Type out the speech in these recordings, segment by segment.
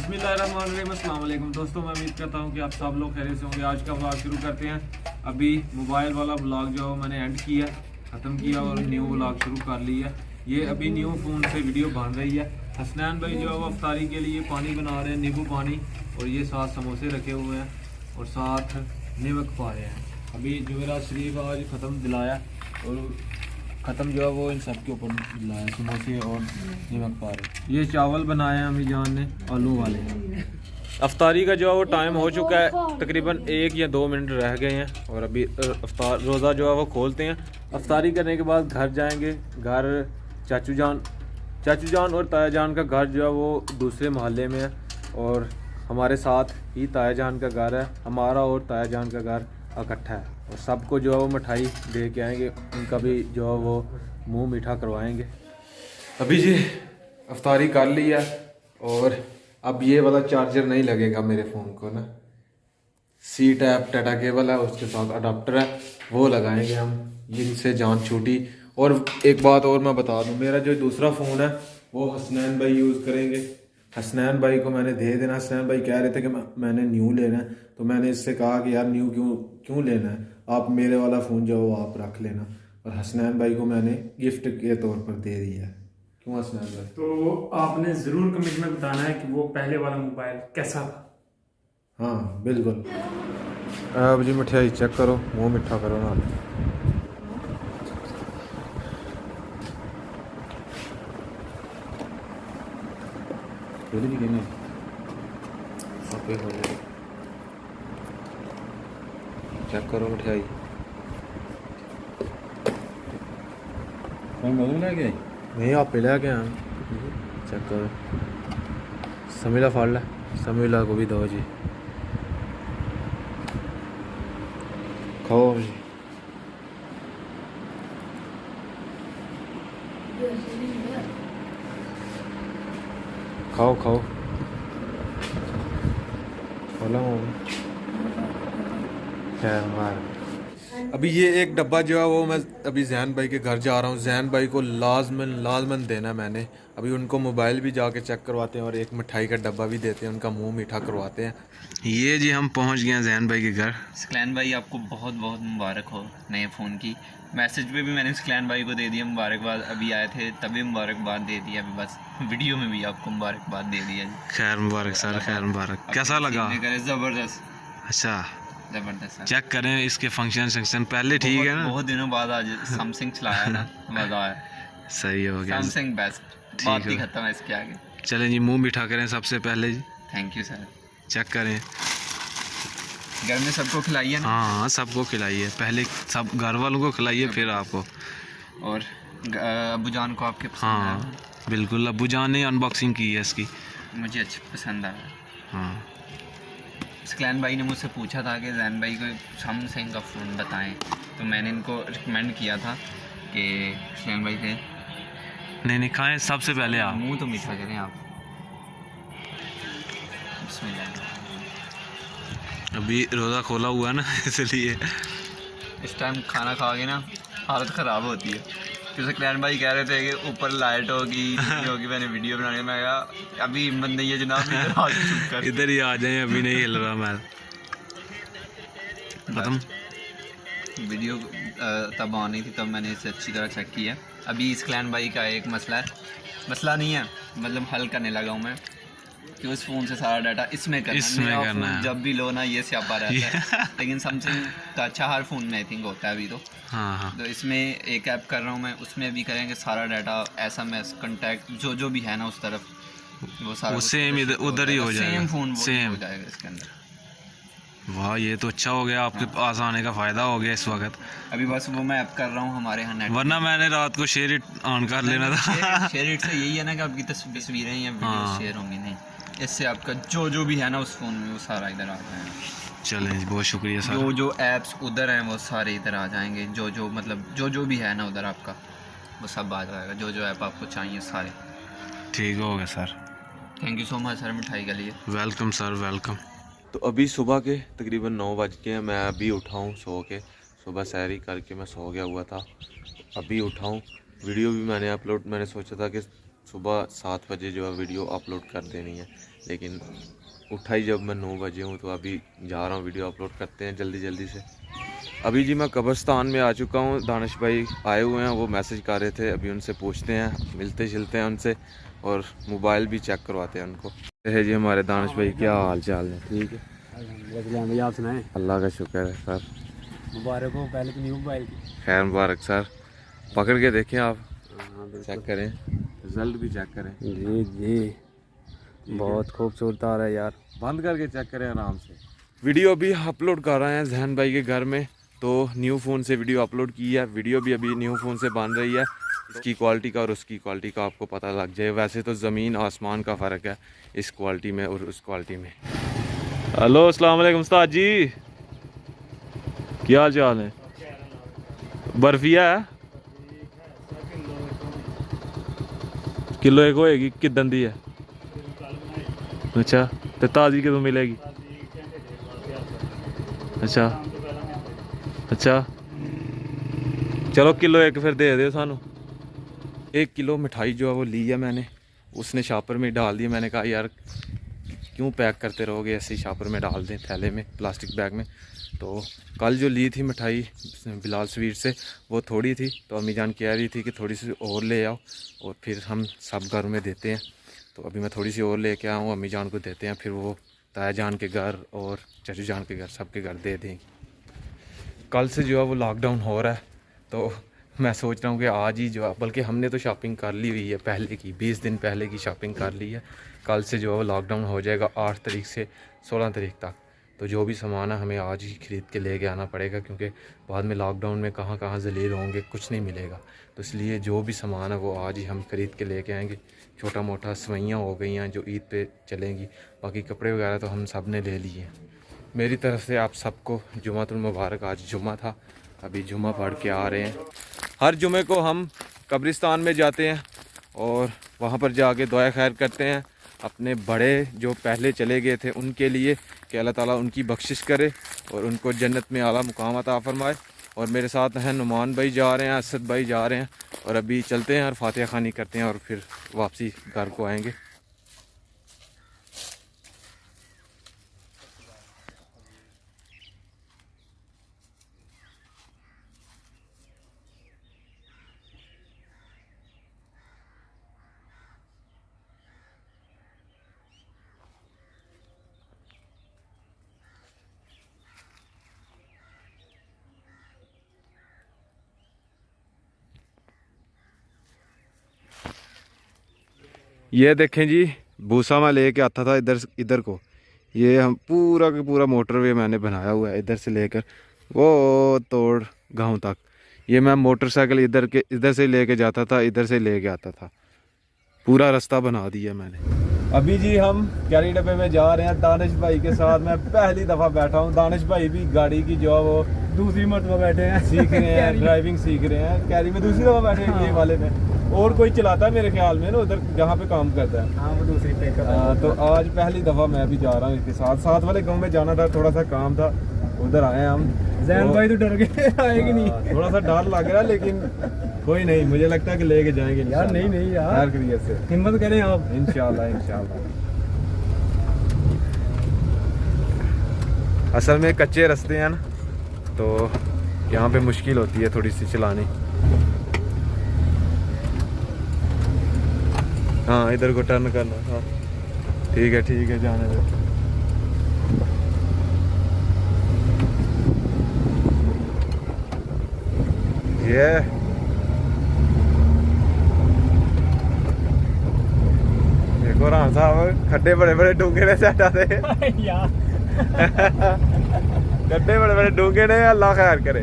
बिस्मिल्लाहिर्रहमानिर्रहीम। अस्सलाम वालेकुम दोस्तों, मैं उम्मीद करता हूँ कि आप सब लोग खैरियत से होंगे। आज का व्लॉग शुरू करते हैं। अभी मोबाइल वाला व्लॉग जो मैंने एंड किया, ख़त्म किया और न्यू व्लॉग शुरू कर लिया। ये अभी न्यू फ़ोन से वीडियो बन रही है। हसनैन भाई जो है वो अफ्तारी के लिए पानी बना रहे हैं, नींबू पानी, और ये साथ समोसे रखे हुए हैं और साथ नमक पा रहे हैं। अभी जुमेरात शरीफ आज ख़त्म दिलाया और ख़त्म जो है वो इन सब के ऊपर दिलाया, समोसे और नमक पा रहे। ये चावल बनाए हैं अम्मी जान ने, आलू वाले। अफ्तारी का जो है वो टाइम हो चुका है, तकरीबन 1 या 2 मिनट रह गए हैं और अभी अफ्तार रोज़ा जो है वो खोलते हैं। अफ्तारी करने के बाद घर जाएंगे। घर चाचू जान और ताया जान का घर जो है वो दूसरे मोहल्ले में है और हमारे साथ ही ताया जान का घर है। हमारा और ताया जान का घर इकट्ठा है और सबको जो है वो मिठाई दे के आएंगे, उनका भी जो है वो मुंह मीठा करवाएंगे। अभी जी अफ्तारी कर ली है और अब ये वाला चार्जर नहीं लगेगा मेरे फ़ोन को ना, सी टाइप टाटा केबल है, उसके साथ अडाप्टर है, वो लगाएंगे हम। इनसे जान छूटी। और एक बात और मैं बता दूं, मेरा जो दूसरा फ़ोन है वो हसनैन भाई यूज़ करेंगे। हसनैन भाई को मैंने दे देना। हसनैन भाई कह रहे थे कि मैंने न्यू लेना है, तो मैंने इससे कहा कि यार न्यू क्यों लेना है, आप मेरे वाला फ़ोन जो वो आप रख लेना। और हसनैन भाई को मैंने गिफ्ट के तौर पर दे दिया है। क्यों हसनैन भाई? तो आपने ज़रूर कमेंट में बताना है कि वो पहले वाला मोबाइल कैसा था। हाँ बिल्कुल। अब जी मिठाई चेक करो, मुँह मीठा करो ना। चेक करो मिठाई। नहीं आप ले के आए। चेक करो। समीला फाड़ ला, समीला को भी दो जी। खाओ जी। खाओ खाओ। खैर मार। अभी ये एक डब्बा जो है वो मैं अभी जैन भाई के घर जा रहा हूँ। जैन भाई को लाजमन देना मैंने। अभी उनको मोबाइल भी जाके चेक करवाते हैं और एक मिठाई का डब्बा भी देते हैं, उनका मुंह मीठा करवाते हैं। ये जी हम पहुँच गए हैं जैन भाई के घर। स्कलैन भाई आपको बहुत बहुत मुबारक हो नए फ़ोन की। मैसेज पे भी मैंने स्कलैन भाई को दे दिया मुबारकबाद, अभी आए थे तभी मुबारकबाद दे दिया, अभी बस वीडियो में भी आपको मुबारकबाद दे दिया। खैर मुबारक सर, खैर मुबारक। कैसा लगा? ज़बरदस्त, अच्छा ज़बरदस्त। चेक करें इसके फंक्शन पहले ठीक है ना? बहुत दिनों बाद आज सैमसंग चलाया ना, मज़ा आया। सही हो गया, सैमसंग बेस्ट, बात ही खत्म है इसके आगे। चलें जी मुंह मीठा करें सबसे पहले जी। Thank you sir. चेक करें। घर में सबको खिलाइए ना? हाँ सबको खिलाइए, पहले सब घर वालों को खिलाइए फिर आपको। और अबू जान को आपके पसंद हाँ आया? बिल्कुल, अबू जान ने अनबॉक्सिंग की है इसकी। मुझे अच्छा पसंद आया। हाँ स्कलैन भाई ने मुझसे पूछा था कि जैन भाई को सैमसंग का फ़ोन बताएं, तो मैंने इनको रिकमेंड किया था कि स्कलैन भाई से नहीं खाएं सबसे पहले आप। मुंह तो मीठा करें आप। बिस्मिल्लाह। अभी रोज़ा खोला हुआ है ना इसलिए इस टाइम खाना खा के ना हालत ख़राब होती है। फिर स्कलैन भाई कह रहे थे कि ऊपर लाइट होगी होगी, मैंने वीडियो बनाने में कहा अभी हिम्मत नहीं है जनाब, इधर आ के चुप कर। इधर ही आ जाए, अभी नहीं हिल रहा मैं। खत्म वीडियो तब ऑन नहीं थी, तब मैंने इसे अच्छी तरह चेक किया। अभी स्कलैन भाई का एक मसला नहीं है, मतलब हल करने लगा हूँ मैं कि उस फ़ोन से सारा डाटा इसमें करना है। जब भी लो ना ये स्यापा रहता है लेकिन सैमसंग का अच्छा हर फ़ोन में आई थिंक होता है अभी तो। हाँ तो इसमें एक ऐप कर रहा हूँ मैं, उसमें भी करेंगे सारा डाटा, SMS कॉन्टैक्ट जो भी है ना उस तरफ, वो सारा सेम उधर ही हो जाएगा, सेम फ़ोन सेम हो जाएगा इसके अंदर। वाह ये तो अच्छा हो गया, आपके पास आने का फ़ायदा हो गया इस वक्त। अभी बस वो मैं ऐप कर रहा हूँ हमारे यहाँ नेट, वरना मैंने रात को शेयर इट ऑन कर लेना था। शेयर इट से यही है ना कि आपकी तस्वीरें या वीडियो शेयर होंगी नहीं, इससे आपका जो भी है ना उस फ़ोन में वो सारा इधर आ जाएगा। चलें जी बहुत शुक्रिया सर। जो ऐप्स उधर हैं वो सारे इधर आ जाएंगे, मतलब जो भी है ना उधर आपका वो सब आ जाएगा, जो ऐप आपको चाहिए सारे। ठीक हो गया sir. Thank you so much sir मिठाई के लिए। Welcome sir welcome. तो अभी सुबह के तकरीबन 9 बज के हैं, मैं अभी उठा हूँ सो के। सुबह सैरी करके मैं सो गया हुआ था, अभी उठा हूँ। वीडियो भी मैंने सोचा था कि सुबह 7 बजे जो है वीडियो अपलोड कर देनी है, लेकिन उठा ही जब मैं 9 बजे हूँ, तो अभी जा रहा हूँ वीडियो अपलोड करते हैं जल्दी जल्दी से। अभी जी मैं कब्रिस्तान में आ चुका हूँ, दानिश भाई आए हुए हैं, वो मैसेज कर रहे थे, अभी उनसे पूछते हैं, मिलते जुलते हैं उनसे और मोबाइल भी चेक करवाते हैं उनको। है जी हमारे दानिश भाई, क्या हाल चाल है? ठीक है भैया, आप सुनाएं? अल्लाह का शुक्र है सर। मुबारक हो पहले तो न्यू मोबाइल की। खैर मुबारक सर। पकड़ के देखें आप, हाँ, चेक करें, रिजल्ट भी चेक करें। जी जी, बहुत खूबसूरत आ रहा है यार। बंद करके चेक करें आराम से। वीडियो अभी अपलोड कर रहे हैं जहन भाई के घर में, तो न्यू फ़ोन से वीडियो अपलोड की है। वीडियो भी अभी न्यू फ़ोन से बन रही है, इसकी क्वालिटी का और उसकी क्वालिटी का आपको पता लग जाए। वैसे तो ज़मीन आसमान का फ़र्क है इस क्वालिटी में और उस क्वालिटी में। हेलो अस्सलाम वालेकुम उस्ताद जी, क्या हाल चाल है? बर्फिया है किलो एक होएगी, किदन दी है? अच्छा, तो ताज़ी कदों मिलेगी? अच्छा अच्छा, चलो किलो एक फिर दे दो सानू। 1 किलो मिठाई जो है वो ली है मैंने, उसने शापर में डाल दी। मैंने कहा यार क्यों पैक करते रहोगे, ऐसे ही शापर में डाल दें, थैले में, प्लास्टिक बैग में। तो कल जो ली थी मिठाई बिलाल स्वीट से, वो थोड़ी थी, तो अम्मी जान कह रही थी कि थोड़ी सी और ले आओ और फिर हम सब घर में देते हैं। तो अभी मैं थोड़ी सी और लेके आऊँ, अम्मी जान को देते हैं, फिर वो ताया जान के घर और चाचू जान के घर, सबके घर दे देंगे। कल से जो है वो लॉकडाउन हो रहा है, तो मैं सोच रहा हूँ कि आज ही जो है, बल्कि हमने तो शॉपिंग कर ली हुई है पहले की, 20 दिन पहले की शॉपिंग कर ली है। कल से जो है वो लॉकडाउन हो जाएगा 8 तारीख से 16 तारीख तक। तो जो भी सामान है हमें आज ही ख़रीद के लेके आना पड़ेगा, क्योंकि बाद में लॉकडाउन में कहाँ कहाँ ज़लील होंगे, कुछ नहीं मिलेगा। तो इसलिए जो भी सामान है वो आज ही हम ख़रीद के लेके आएंगे। छोटा मोटा सवैयाँ हो गई हैं जो ईद पे चलेंगी, बाकी कपड़े वगैरह तो हम सब ने ले लिए हैं। मेरी तरफ से आप सबको जुमातुल मुबारक। आज जुमा था, अभी जुमा पढ़ के आ रहे हैं। हर जुमे को हम कब्रिस्तान में जाते हैं और वहाँ पर जाके दुआ खैर करते हैं अपने बड़े जो पहले चले गए थे उनके लिए, कि अल्लाह ताला उनकी बख्शिश करे और उनको जन्नत में आला मुकाम अता फरमाए। और मेरे साथ हैं नुमान भाई जा रहे हैं, असद भाई जा रहे हैं, और अभी चलते हैं और फातिहा खानी करते हैं और फिर वापसी घर को आएंगे। ये देखें जी, भूसा मैं लेके आता था इधर को, ये हम पूरा का पूरा मोटरवे मैंने बनाया हुआ है, इधर से लेकर वो तोड़ गांव तक। ये मैं मोटरसाइकिल इधर से लेके जाता था, इधर से लेके आता था, पूरा रास्ता बना दिया मैंने। अभी जी हम कैरी डब्बे में जा रहे हैं दानिश भाई के साथ। मैं पहली दफ़ा बैठा हूँ, दानिश भाई भी गाड़ी की जो है वो दूसरी मरतबा बैठे हैं, सीख रहे हैं, ड्राइविंग सीख रहे हैं। कैरी में दूसरी दफ़ा बैठे हैं, ये वाले में और कोई चलाता है मेरे ख्याल में ना, उधर जहाँ पे काम करता है। हाँ, वो दूसरी पे तो आज पहली दफ़ा मैं भी जा रहा हूँ इसके साथ। साथ वाले गांव में जाना था, थोड़ा सा काम था, उधर आए हम। जैन भाई तो डर गए आएगी नहीं, थोड़ा सा डर लग रहा है, लेकिन कोई नहीं, मुझे लगता है कि लेके जाएंगे यार। नहीं यार, खैरियत से हिम्मत करें आप, इंशाल्लाह। असल में कच्चे रास्ते हैं ना, तो यहाँ पे मुश्किल होती है थोड़ी सी चलानी। हाँ, इधर को टर्न करना। हाँ ठीक है जाने दो। ये देखो राम साहब, खड्डे बड़े बड़े डूंगे ने सेट आते गड्ढे बड़े बड़े डूंगे ने, अल्लाह खैर करे।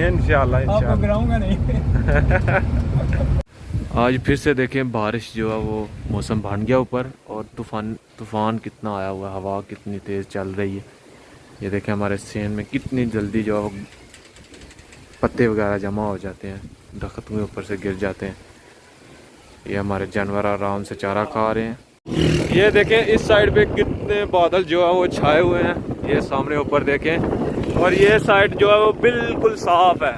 इंशाल्लाह नहीं। आज फिर से देखें बारिश जो है वो मौसम बन गया ऊपर, और तूफ़ान कितना आया हुआ है, हवा कितनी तेज़ चल रही है। ये देखें हमारे सेन में कितनी जल्दी जो है पत्ते वगैरह जमा हो जाते हैं, दरख्त के ऊपर से गिर जाते हैं। ये हमारे जानवर आराम से चारा खा रहे हैं। ये देखें इस साइड पे कितने बादल जो है वो छाए हुए हैं, ये सामने ऊपर देखें, और ये साइड जो है वो बिल्कुल साफ़ है,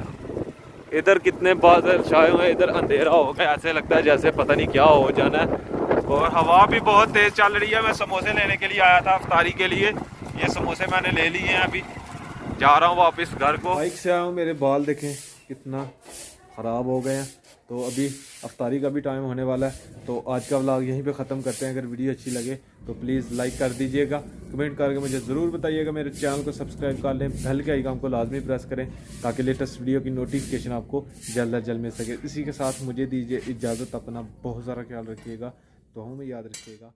इधर कितने बादल छाए हुए हैं, इधर अंधेरा हो गया, ऐसे लगता है जैसे पता नहीं क्या हो जाना है। और हवा भी बहुत तेज़ चल रही है। मैं समोसे लेने के लिए आया था अफ्तारी के लिए, ये समोसे मैंने ले लिए हैं, अभी जा रहा हूँ वापस घर को। बाइक से आया हूँ, मेरे बाल देखें कितना ख़राब हो गए हैं। तो अभी अफ्तारी का भी टाइम होने वाला है, तो आज का व्लॉग यहीं पे ख़त्म करते हैं। अगर वीडियो अच्छी लगे तो प्लीज़ लाइक कर दीजिएगा, कमेंट करके मुझे ज़रूर बताइएगा। मेरे चैनल को सब्सक्राइब कर लें, बेल के आइकन को लाजमी प्रेस करें ताकि लेटेस्ट वीडियो की नोटिफिकेशन आपको जल्द अज जल्द मिल सके। इसी के साथ मुझे दीजिए इजाज़त, अपना बहुत सारा ख्याल रखिएगा, तो हमें याद रखिएगा।